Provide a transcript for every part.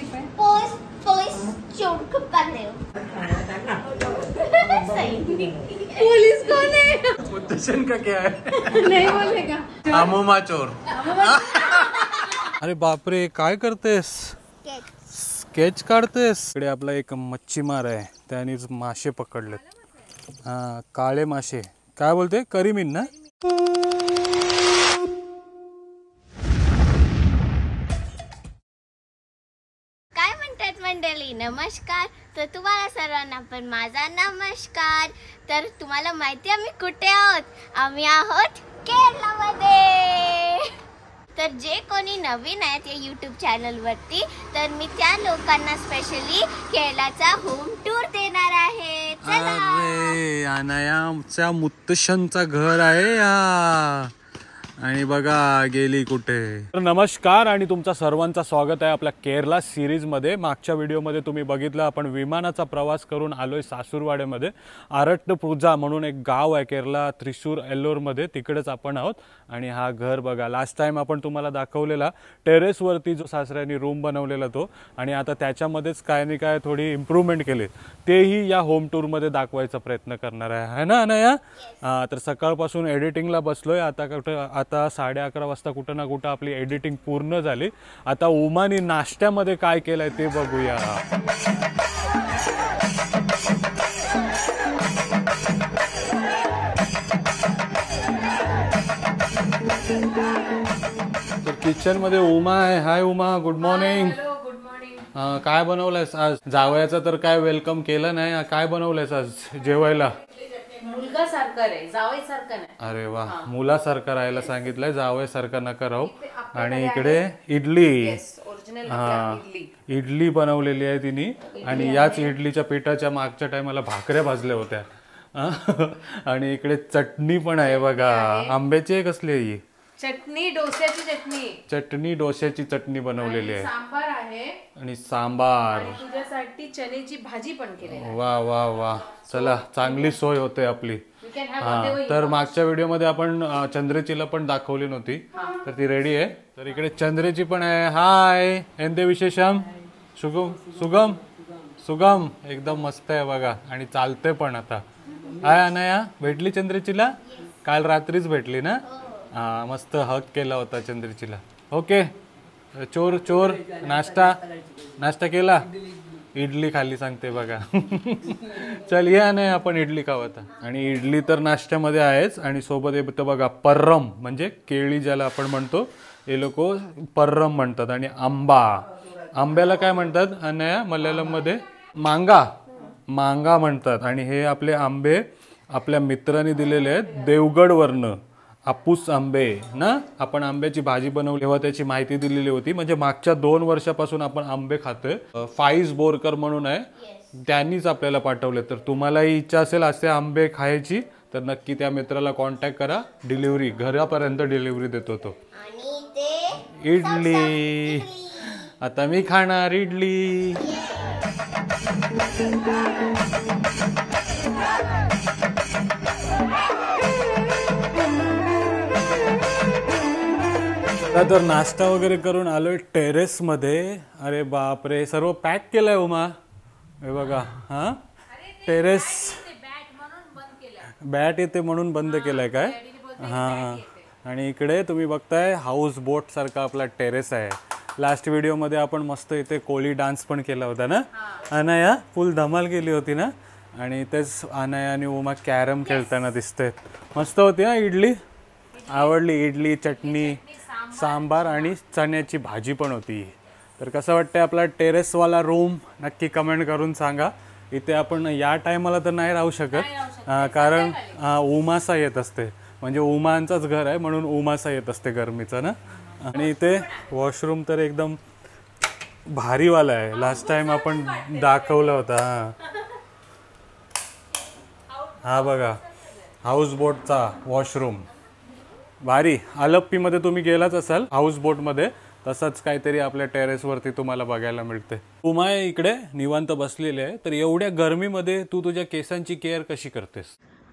Clip है? Police कौन है? मुद्देशन का क्या है? नहीं बोलेगा. अमुमा चोर. अरे बापरे, काय करतेस? स्केच काढतेस? इकडे आपला एक मच्छीमार आहे, त्याने मासे पकडलेत. हा, काळे मासे. काय बोलते? करीमीन ना? काय म्हणतात मंडळी, नमस्कार. तर तुम्हाला सर्वांना पण माझा नमस्कार. तर तुम्हाला माहिती आहे आम्ही कुठे आहोत? आम्ही आहोत केरळमध्ये. तर जे कोणी नवीन आहेत या यूट्यूब चॅनलवरती, तर मी त्या लोकांना स्पेशली केरळाचा होम टूर देणार आहे. चला. अरे अनायाच्या मुत्तशनचा घर आहे हा. आणि बघा गेली कुठे. तर नमस्कार आणि तुमचा सर्वांचा स्वागत आहे आपल्या केरला सिरीजमध्ये. मागच्या व्हिडिओमध्ये तुम्ही बघितलं आपण विमानाचा प्रवास करून आलोय सासूरवाड्यामध्ये. आरट्टपुझा म्हणून एक गाव आहे केरला, त्रिशूर एल्लोरमध्ये, तिकडेच आपण आहोत. आणि हा घर बघा, लास्ट टाइम आपण तुम्हाला दाखवलेला टेरेसवरती जो सासऱ्यांनी रूम बनवलेला तो, आणि आता त्याच्यामध्येच काय नाही काय थोडी इम्प्रूव्हमेंट केली, तेही या होम टूरमध्ये दाखवायचा प्रयत्न करणार आहे ना अनया? तर सकाळपासून एडिटिंगला बसलोय. आता 11:30 वाजता कुठं ना कुठं आपली एडिटिंग पूर्ण झाली. आता उमानी नाश्त्यामध्ये काय केलंय ते बघूया. तर किचन मध्ये उमा आहे. Hi Uma, good morning. Good morning. काय बनवलंयस आज? जावयाचं तर काय वेलकम केलं नाही, काय बनवलंयस आज जेवायला? मुलगा सारखा रे, जावई सारखा नाही. अरे वा, मुलासारखं राहायला सांगितलंय, जावयासारखं नका राहू. आणि इकडे इडली. हा, इडली बनवलेली आहे तिने. आणि याच इडलीच्या पिठाच्या मागच्या टायमाला भाकऱ्या भाजल्या होत्या. आणि इकडे चटणी पण आहे बघा. आंब्याची आहे कसली आहे? चटणी, डोस्याची चटणी. चटणी, डोश्याची चटणी बनवलेली आहे. सांबार आहे. आणि सांबार. तुझ्यासाठी चण्याची भाजी पण केली. वा वा वा, चला चांगली सोय होते आपली. हा, तर मागच्या व्हिडिओमध्ये आपण चंद्रेचीला पण दाखवली नव्हती, तर ती रेडी आहे. तर इकडे चंद्रेची पण आहे. हाय एंदे विशेषम. सुगम सुगम सुगम एकदम मस्त आहे बघा. आणि चालते पण आता. हाय अनया, भेटली चंद्रेचीला? काल रात्रीच भेटली ना? हा, मस्त हक केला होता चंद्रेचीला. ओके, चोर चोर. नाश्ता केला? इडली खाली सांगते बघा. चल या नाही, आपण इडली खाऊ आता. आणि इडली तर नाश्त्यामध्ये आहेच, आणि सोबत येतं बघा पर्रम, म्हणजे केळी ज्याला आपण म्हणतो, हे लोक पर्रम म्हणतात. आणि आंबा, आंब्याला काय म्हणतात अनया मल्याळम मध्ये? मांगा म्हणतात. आणि हे आपले आंबे आपल्या मित्रांनी दिलेले आहेत देवगडवरनं. हापूस आंबे ना. आपण आंब्याची भाजी बनवली तेव्हा त्याची माहिती दिलेली होती. म्हणजे मागच्या 2 वर्षापासून आपण आंबे खातोय. फाईज बोरकर म्हणून आहे, त्यांनीच आपल्याला पाठवले. तर तुम्हालाही इच्छा असेल असे आंबे खायची तर नक्की त्या मित्राला कॉन्टॅक्ट करा. डिलिव्हरी घरापर्यंत डिलिव्हरी देतो तो. इडली आता मी खाणार इडली. तर नाश्ता वगैरे करून आलोय टेरेस मध्ये. अरे बापरे, सर्व पॅक केलंय उमा, हे बघा. हा, टेरेस बॅट येते म्हणून बंद केलंय काय? हा, आणि इकडे तुम्ही बघताय हाऊस बोट सारखा आपला टेरेस आहे. लास्ट व्हिडिओ मध्ये आपण मस्त इथे कोळी डान्स पण केला होता ना अनया? फुल धमाल केली होती ना. आणि तेच अनया आणि उमा कॅरम खेळताना दिसते. मस्त होती हा इडली, आवडली. इडली, चटणी, सांबार आणि चण्याची भाजी पण होती. तर कसं वाटतंय आपला टेरेसवाला रूम? नक्की कमेंट करून सांगा. इथे आपण या टायमाला तर नाही राहू शकत, कारण उमासा येत असते, म्हणजे उमांचंच घर आहे म्हणून उमासा येत असते गरमीचा ना. आणि इथे वॉशरूम तर एकदम भारीवाला आहे, लास्ट टाइम आपण दाखवला होता. हा बघा, हाऊस बोटचा वॉशरूम भारी. आलप्पीमध्ये तुम्ही गेलाच असाल हाऊस बोटमध्ये, तसंच काहीतरी आपल्या टेरेसवरती तुम्हाला बघायला मिळते. उमा इकडे निवांत बसलेली आहे. तर एवढ्या गरमीमध्ये तू तुझ्या केसांची केअर कशी करतेस?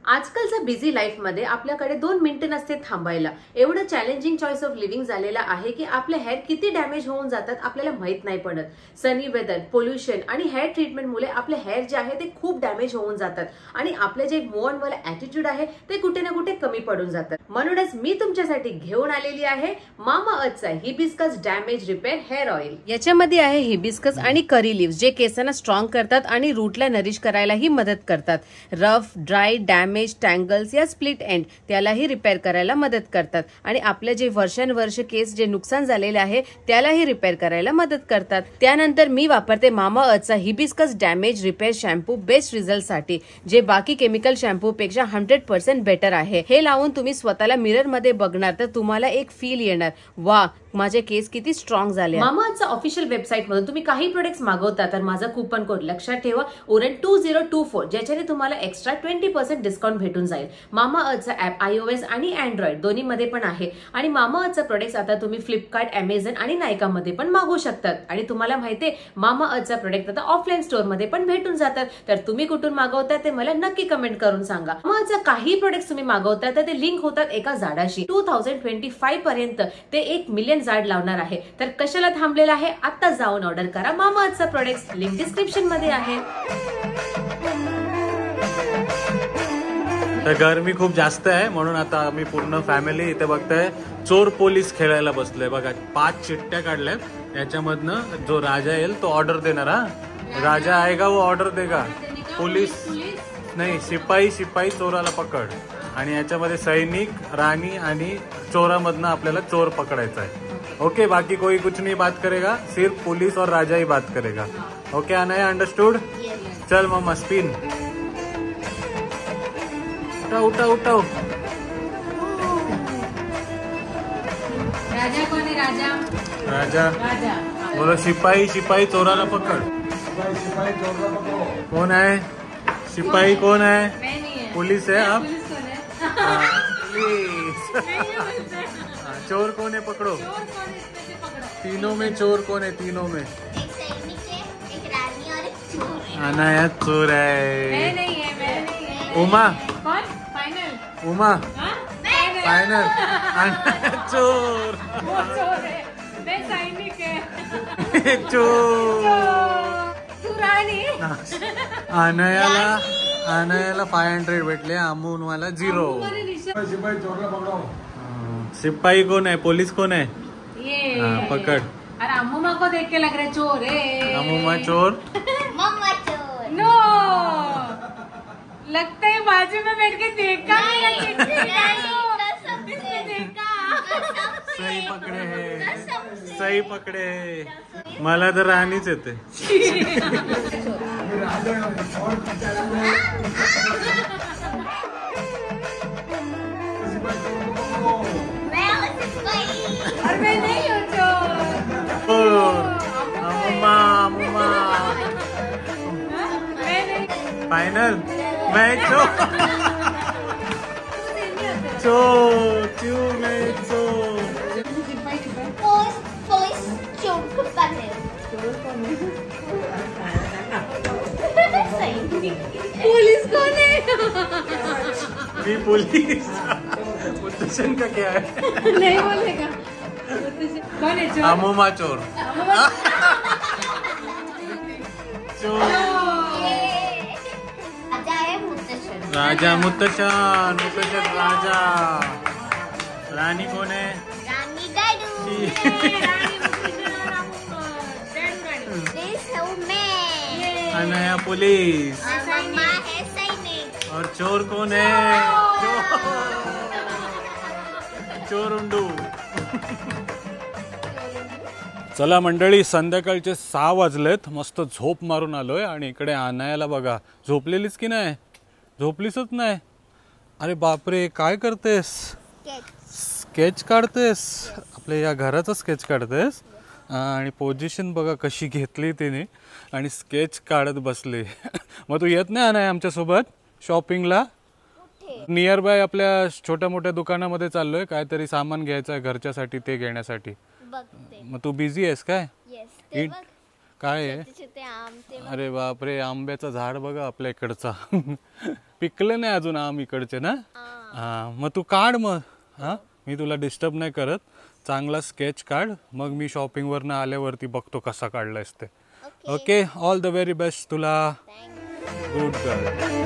आजकालच्या बिझी लाईफमध्ये आपल्याकडे 2 मिनिटं नसते थांबायला. एवढं चॅलेंजिंग चॉईस ऑफ लिव्हिंग झालेलं आहे की आपले हेअर किती डॅमेज होऊन जातात आपल्याला माहित नाही पडत. सनी वेदर, पोल्युशन आणि हेअर ट्रीटमेंटमुळे आपले हेअर जे आहे ते खूप डॅमेज होऊन जातात आणि आपले जे मूव ऑन वाला ॲटिट्यूड आहे ते कुठे ना कुठे कमी पडून जातात. म्हणूनच मी तुमच्यासाठी घेऊन आलेली आहे मामाअर्थचा hibiscus damage repair hair oil. याच्यामध्ये आहे हिबिस्कस आणि करी लिव्स जे केसांना स्ट्रॉंग करतात आणि रूटला नरिश करायलाही मदत करतात. रफ, ड्राय, डॅमेज, टँगल्स या स्प्लिट एंड त्यालाही रिपेअर करायला मदत करतात आणि आपले जे वर्षानुवर्ष केस जे नुकसान झालेले आहे त्यालाही रिपेअर करायला मदत करतात. त्यानंतर मी वापरते मामाअर्थचा hibiscus damage repair shampoo best result साठी जे बाकी केमिकल शॅम्पू पेक्षा 100% बेटर आहे. हे लावून तुम्ही स्वतःला मिरर मध्ये बघणार तर तुम्हाला एक फील येणार, वा माझे केस किती स्ट्रॉंग झाले. मामाअर्थचा ऑफिशियल वेबसाईट मधून तुम्ही काही प्रोडक्ट्स मागवता तर माझा कुपन कोड लक्षात ठेवा उरण 2024 ज्याच्याने तुम्हाला एक्स्ट्रा 20% डिस्काउंट भेटून जाईल. मामाअर्थचा ऍप iOS आणि अँड्रॉइड दोन्ही मध्ये पण आहे आणि मामाअर्थचा प्रोडक्ट्स आता तुम्ही फ्लिपकार्ट, अमेझॉन आणि नायका मध्ये पण मागवू शकतात. आणि तुम्हाला माहितीये मामाअर्थचा प्रोडक्ट आता ऑफलाईन स्टोअर मध्ये पण भेटून जातात. तर तुम्ही कुठून मागवता ते मला नक्की कमेंट करून सांगा. मामाअर्थचा काही प्रोडक्ट्स तुम्ही मागवता तर ते लिंक होतात एका झाडाशी. 2025 पर्यंत ते 1 मिलियन झाड लावणार आहे. तर कशाला थांबलेला आहे, आता जाऊन ऑर्डर करा मामाअर्थचा प्रोडक्ट्स. लिंक डिस्क्रिप्शन मध्ये आहे. तर गरमी खूप जास्त आहे म्हणून आता आम्ही पूर्ण फॅमिली इथे बघताय चोर पोलीस खेळायला बसलोय. बघा 5 चिठ्ठ्या काढल्यात, याच्यामधनं जो राजा येईल तो ऑर्डर देणार. हा राजा आएगा वो ऑर्डर देगा. पोलीस नाही, शिपाई चोराला पकड. आणि याच्यामध्ये सैनिक, राणी आणि चोरामधनं आपल्याला चोर पकडायचा आहे. ओके, बाकी कोई कुछ नहीं बात करेगा, सिर्फ पुलिस और राजा ही बात करेगा. ओके अनया, अंडरस्टूड? चल मम्मा स्पिन. उठाओ. राजा कोण आहे? राजा बोलो. शिपाई चोराला पकड. कौन है शिपाई? कौन है? पुलिस है आप? पुलिस. चोर कौन है? पकड़ो. तीनों में चोर कौन है? तीनों में एक सैनिक है, एक रानी और एक चोर है. अनाया चोर है. मैं नहीं है. उमा. कौन? फाइनल. उमा हाँ? फाइनल. अनाया चोर. वो चोर है, मैं सैनिक है. चोर. तू राणी. अनयाला 500 भेटले, अमूनवाला 0. सिपाही कौन है? पुलिस कौन है? ये हाँ, पकड़. अरे अम्मुमा को देख के लग रहा है चोर है. अमूमा चोर. मम्मा चोर. नो, लगता है बाजू में बैठ के देखा मेरा चिट्ठी. कसम से देखा. सही पकडे है, सही पकडे है. मला तर राणीच येते. मैं हूँ सिपाही. और मैं नहीं हूँ चोर. अम्मा मैं नहीं. फाइनल. मैं चोर. मैं चोर. पोलीस चोर को पकड़े. पुलिस कौन है? भी पुलिस. मुद्देशन का क्या है? नहीं बोलेगा. कौन है चोर? अमूमा चोर. राजा मुत्तशान राजा. रानी कौन है? रानी दादू. अनया पुलिस. मम्मा है सैनिक. और चोर कौन है? चोर उंडू. चला मंडळी, संध्याकाळचे 6 वाजलेत. मस्त झोप मारून आलोय आणि इकडे अनयाला बघा, झोपलेलीच की नाही? झोपलीसच नाही. अरे बापरे, काय करतेस? स्केच काढतेस? आपल्या या घराचं स्केच काढतेस? आणि पोझिशन बघा कशी घेतली तिने आणि स्केच काढत बसली. मग तू येत नाही अनया आमच्यासोबत शॉपिंगला? नियर बाय आपल्या छोट्या मोठ्या दुकानामध्ये चाललोय, काहीतरी सामान घ्यायचं आहे घरच्यासाठी, ते घेण्यासाठी. मग तू बिझी आहेस काय? काय आहे? छोटे आम ते अरे बापरे, आंब्याचं झाड बघा आपल्या इकडचा. पिकले नाही अजून आम इकडचे ना. हा मग तू काढ मग. हा मी तुला डिस्टर्ब नाही करत. चांगला स्केच काढ, मग मी शॉपिंगवरनं आल्यावरती बघतो कसा काढलायस ते. Okay, all the very best तुला. Good girl.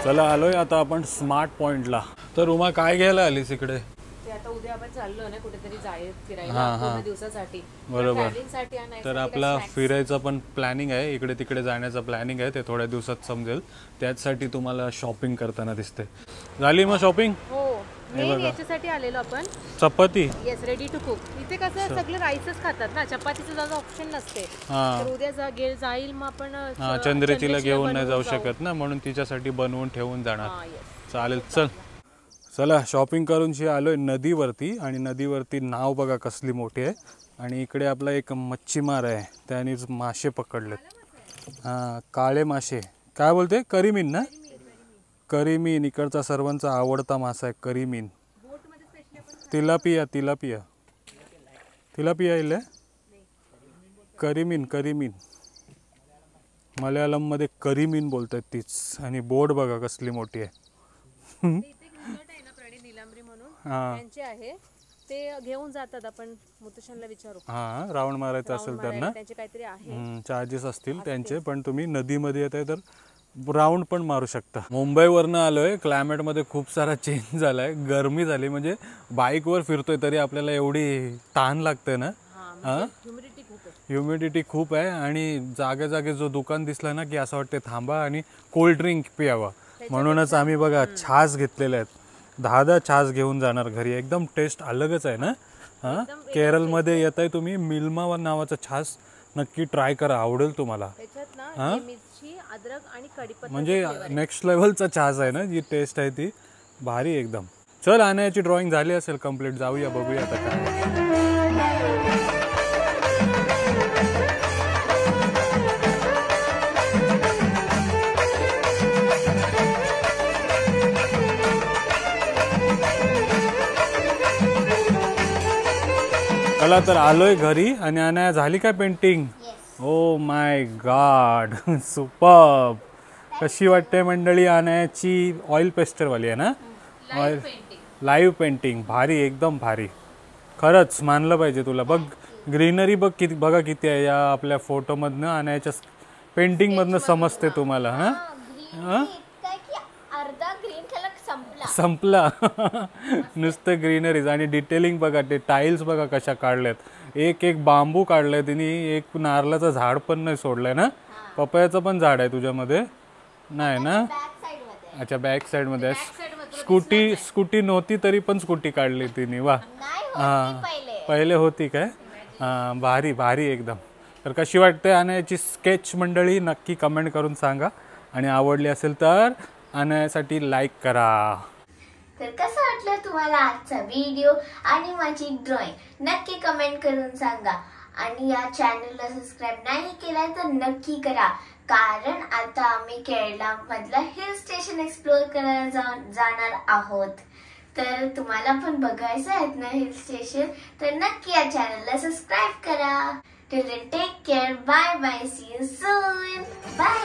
चला आलोय आता आपण स्मार्ट पॉइंटला. तर उमा काय घ्यायला आलीस इकडे? आता उद्या आपण चाललो ना कुठेतरी फिरायला पूर्ण दिवसासाठी. बरोबर. तर आपला फिरायचा पण प्लॅनिंग आहे, इकडे तिकडे जाण्याचा प्लॅनिंग आहे, ते थोड्या दिवसात समजेल. त्याचसाठी तुम्हाला शॉपिंग करताना दिसते. झाली मग शॉपिंग? हो, याच्यासाठी आलेलो आपण. Chapati? Yes, ready to cook. इथे कसं सगळे राईसच खातात ना, चपातीचं जास्त ऑप्शन नसते. तर उद्या जाईल मग आपण चंद्रेतीला घेऊन नाही जाऊ शकत ना, म्हणून तिच्यासाठी बनवून ठेवून जाणार. चालेल, चल. चला शॉपिंग करून आलोय नदीवरती, आणि नदीवरती नाव बघा कसली मोठी आहे. आणि इकडे आपला एक मच्छीमार आहे, त्यानेच मासे पकडलेत. काळे मासे. काय बोलते? करीमीन ना? करीमीन इकडचा सर्वांचा आवडता मासा आहे, करीमीन. तिलापिया तिलापिया तिलापिया इले करीमीन. करीमीन मल्याळम मध्ये करीमीन बोलतात तीच. आणि बोट बघा कसली मोठी आहे. त्यांचे आहे ते घेऊन जातात. आपण मुतुशांना विचारू. हा, राऊंड मारायचं असेल तर ना, त्यांचे काहीतरी आहे, चार्जेस असतील त्यांचे. पण तुम्ही नदीमध्ये येत आहे तर राऊंड पण मारू शकता. मुंबईवरनं आलोय. क्लायमेटमध्ये खूप सारा चेंज झालाय, गरमी झाली. म्हणजे बाईकवर फिरतोय तरी आपल्याला एवढी ताण लागते ना. ह्युमिडिटी खूप आहे. आणि जागे जागे जो दुकान दिसला ना की असं वाटते थांबा आणि कोल्ड ड्रिंक पियावा. म्हणूनच आम्ही बघा छास घेतलेले आहेत. 10 छास घेऊन जाणार घरी. एकदम टेस्ट अलगच आहे ना. केरळमध्ये येत आहे तुम्ही, मिल्मा नावाचा छास नक्की ट्राय करा, आवडेल तुम्हाला. म्हणजे नेक्स्ट लेवलचा छास आहे ना, जी टेस्ट आहे ती भारी एकदम. चल, आणायची ड्रॉइंग झाली असेल कंप्लीट, जाऊया बघूया आता काय. चला तर आलोय घरी. आणि अनाया झाली काय painting? Oh my God, superb. कशी वाटते मंडळी? अनायाची ऑइल पेस्टरवाली आहे ना, लाईव्ह पेंटिंग. भारी, एकदम भारी. खरंच मानलं पाहिजे तुला. बघ ग्रीनरी बघ किती, बघा किती आहे या आपल्या फोटोमधनं. अनायाच्या पेंटिंगमधनं समजते तुम्हाला. हां संपला. नुसतं ग्रीनरीज. आणि डिटेलिंग बघा, ते टाईल्स बघा कशा काढल्यात. एक एक बांबू काढलाय तिने, एक नारळाचं झाड पण नाही सोडलंय ना. पपयाचं पण झाड आहे तुझ्यामध्ये नाही ना? अच्छा, बॅक साईड मध्ये. स्कूटी नव्हती तरी पण स्कूटी काढली तिने. वा, पहिले होती काय? भारी भारी एकदम. तर कशी वाटते अनायाची स्केच मंडळी? नक्की कमेंट करून सांगा. आणि आवडली असेल तर अनायासाठी लाईक करा. तर कसं वाटलं तुम्हाला आजचा व्हिडिओ आणि माझी ड्रॉइंग? नक्की कमेंट करून सांगा. आणि या चॅनलला सबस्क्राईब नाही केलाय तर नक्की करा, कारण आता आम्ही केरला मधलं हिल स्टेशन एक्सप्लोर करायला जाणार आहोत. तर तुम्हाला पण बघायचं आहेत ना हिल स्टेशन, तर नक्की या चॅनलला सबस्क्राईब करा. Till then, take care. Bye bye. See you soon. Bye.